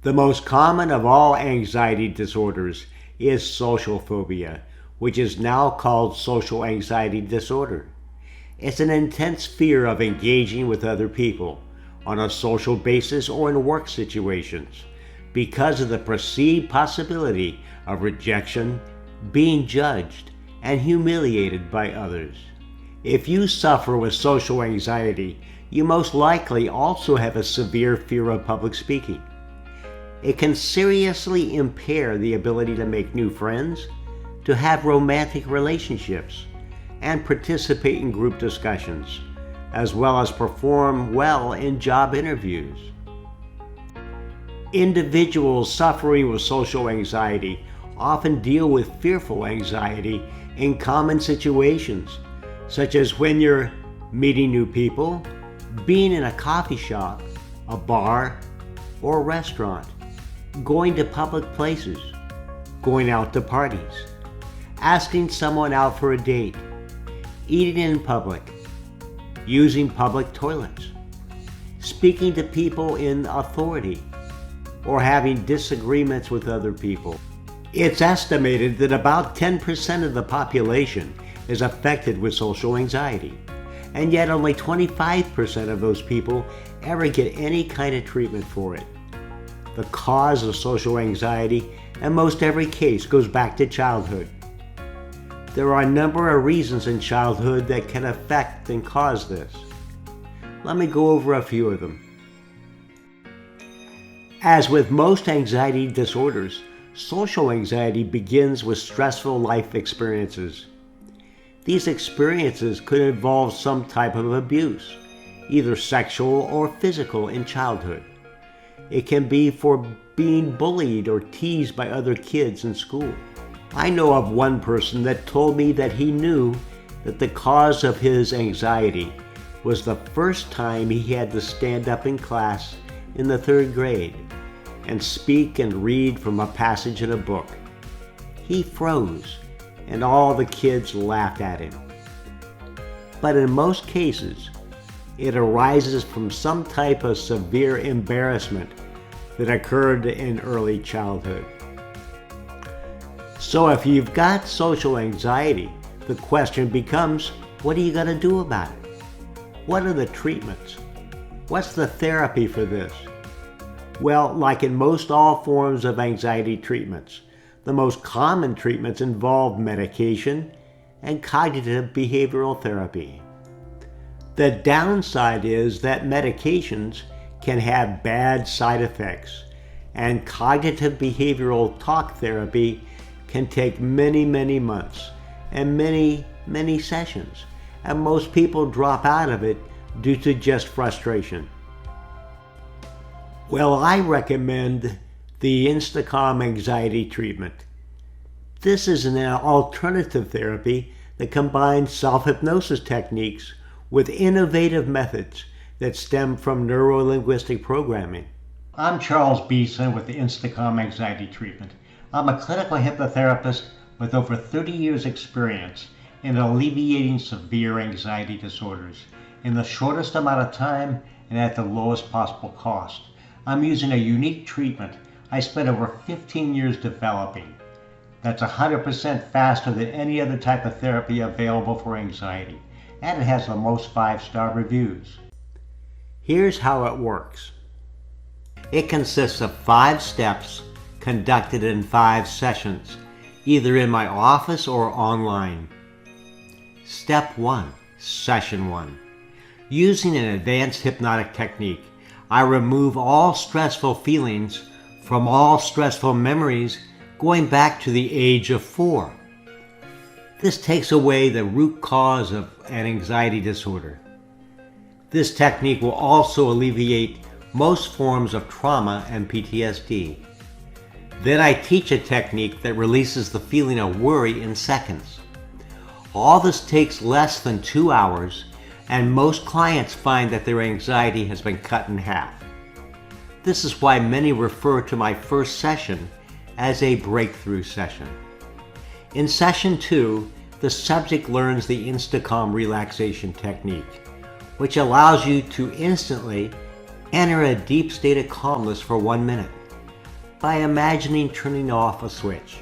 The most common of all anxiety disorders is social phobia, which is now called social anxiety disorder. It's an intense fear of engaging with other people on a social basis or in work situations because of the perceived possibility of rejection, being judged, and humiliated by others. If you suffer with social anxiety, you most likely also have a severe fear of public speaking. It can seriously impair the ability to make new friends, to have romantic relationships, and participate in group discussions, as well as perform well in job interviews. Individuals suffering with social anxiety often deal with fearful anxiety in common situations, such as when you're meeting new people, being in a coffee shop, a bar, or a restaurant, going to public places, going out to parties, asking someone out for a date, eating in public, using public toilets, speaking to people in authority, or having disagreements with other people. It's estimated that about 10% of the population is affected with social anxiety, and yet only 25% of those people ever get any kind of treatment for it. The cause of social anxiety in most every case goes back to childhood. There are a number of reasons in childhood that can affect and cause this. Let me go over a few of them. As with most anxiety disorders, social anxiety begins with stressful life experiences. These experiences could involve some type of abuse, either sexual or physical, in childhood. It can be for being bullied or teased by other kids in school. I know of one person that told me that he knew that the cause of his anxiety was the first time he had to stand up in class in the 3rd grade and speak and read from a passage in a book. He froze, and all the kids laughed at him. But in most cases, it arises from some type of severe embarrassment that occurred in early childhood. So if you've got social anxiety, the question becomes, what are you going to do about it? What are the treatments? What's the therapy for this? Well, like in most all forms of anxiety treatments, the most common treatments involve medication and cognitive behavioral therapy. The downside is that medications can have bad side effects, and cognitive behavioral talk therapy can take many, many months and many, many sessions, and most people drop out of it due to just frustration. Well, I recommend the Instacom anxiety treatment. This is an alternative therapy that combines self-hypnosis techniques with innovative methods that stem from neuro-linguistic programming. I'm Charles Beeson with the Instacom anxiety treatment. I'm a clinical hypnotherapist with over 30 years experience in alleviating severe anxiety disorders in the shortest amount of time and at the lowest possible cost. I'm using a unique treatment I spent over 15 years developing that's 100% faster than any other type of therapy available for anxiety, and it has the most 5-star reviews. Here's how it works. It consists of 5 steps conducted in 5 sessions, either in my office or online. Step 1, Session 1. Using an advanced hypnotic technique, I remove all stressful feelings from all stressful memories going back to the age of 4. This takes away the root cause of an anxiety disorder. This technique will also alleviate most forms of trauma and PTSD. Then I teach a technique that releases the feeling of worry in seconds. All this takes less than 2 hours, and most clients find that their anxiety has been cut in half. This is why many refer to my first session as a breakthrough session. In Session 2, the subject learns the Instacom relaxation technique, which allows you to instantly enter a deep state of calmness for 1 minute. by imagining turning off a switch.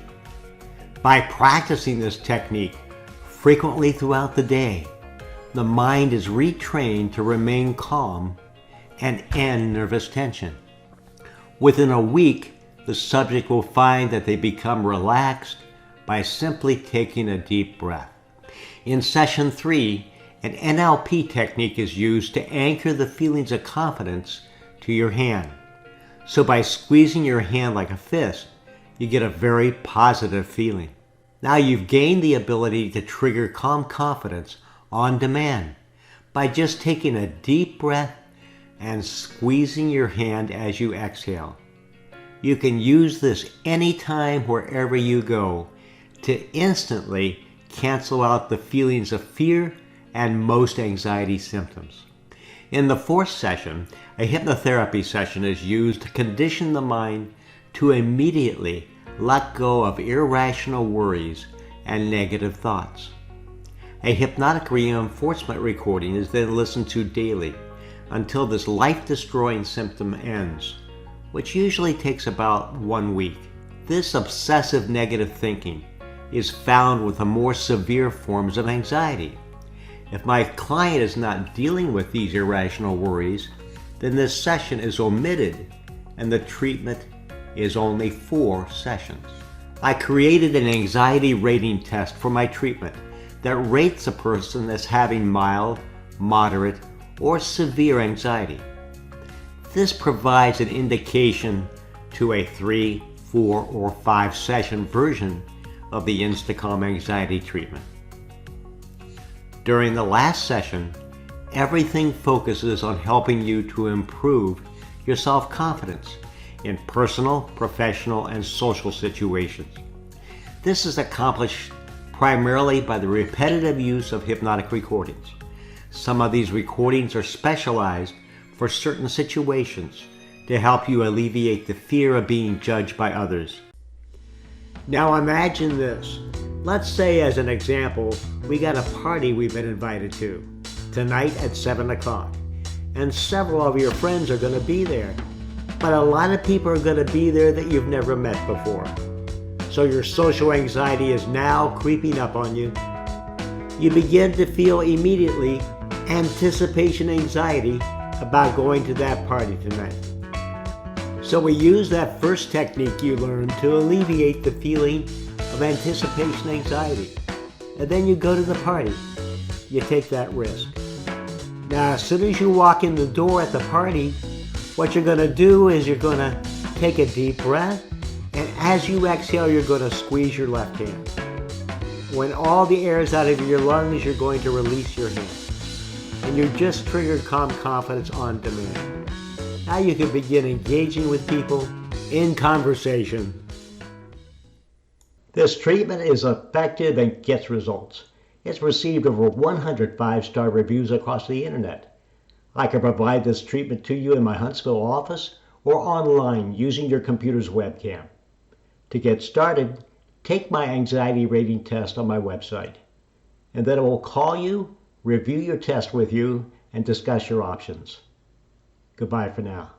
By practicing this technique frequently throughout the day, the mind is retrained to remain calm and end nervous tension. Within a week, the subject will find that they become relaxed by simply taking a deep breath. In session 3, an NLP technique is used to anchor the feelings of confidence to your hand. So by squeezing your hand like a fist, you get a very positive feeling. Now you've gained the ability to trigger calm confidence on demand by just taking a deep breath and squeezing your hand as you exhale. You can use this anytime wherever you go to instantly cancel out the feelings of fear and most anxiety symptoms. In the 4th session, a hypnotherapy session is used to condition the mind to immediately let go of irrational worries and negative thoughts. A hypnotic reinforcement recording is then listened to daily until this life-destroying symptom ends, which usually takes about 1 week. This obsessive negative thinking is found with the more severe forms of anxiety. If my client is not dealing with these irrational worries, then this session is omitted and the treatment is only 4 sessions. I created an anxiety rating test for my treatment that rates a person as having mild, moderate, or severe anxiety. This provides an indication to a 3, 4, or 5 session version of the InstaCalm anxiety treatment. During the last session, everything focuses on helping you to improve your self-confidence in personal, professional, and social situations. This is accomplished primarily by the repetitive use of hypnotic recordings. Some of these recordings are specialized for certain situations to help you alleviate the fear of being judged by others. Now imagine this. Let's say, as an example, we got a party we've been invited to tonight at 7 o'clock, and several of your friends are going to be there. But a lot of people are going to be there that you've never met before. So your social anxiety is now creeping up on you. You begin to feel immediately anticipation anxiety about going to that party tonight. So we use that first technique you learned to alleviate the feeling of anticipation anxiety. And then you go to the party. You take that risk. Now, as soon as you walk in the door at the party, what you're going to do is you're going to take a deep breath, and as you exhale, you're going to squeeze your left hand. When all the air is out of your lungs, you're going to release your hand. And you just triggered calm confidence on demand. Now you can begin engaging with people in conversation. This treatment is effective and gets results. It's received over 100 5-star reviews across the internet. I can provide this treatment to you in my Huntsville office or online using your computer's webcam. To get started, take my anxiety rating test on my website, and then I will call you, review your test with you, and discuss your options. Goodbye for now.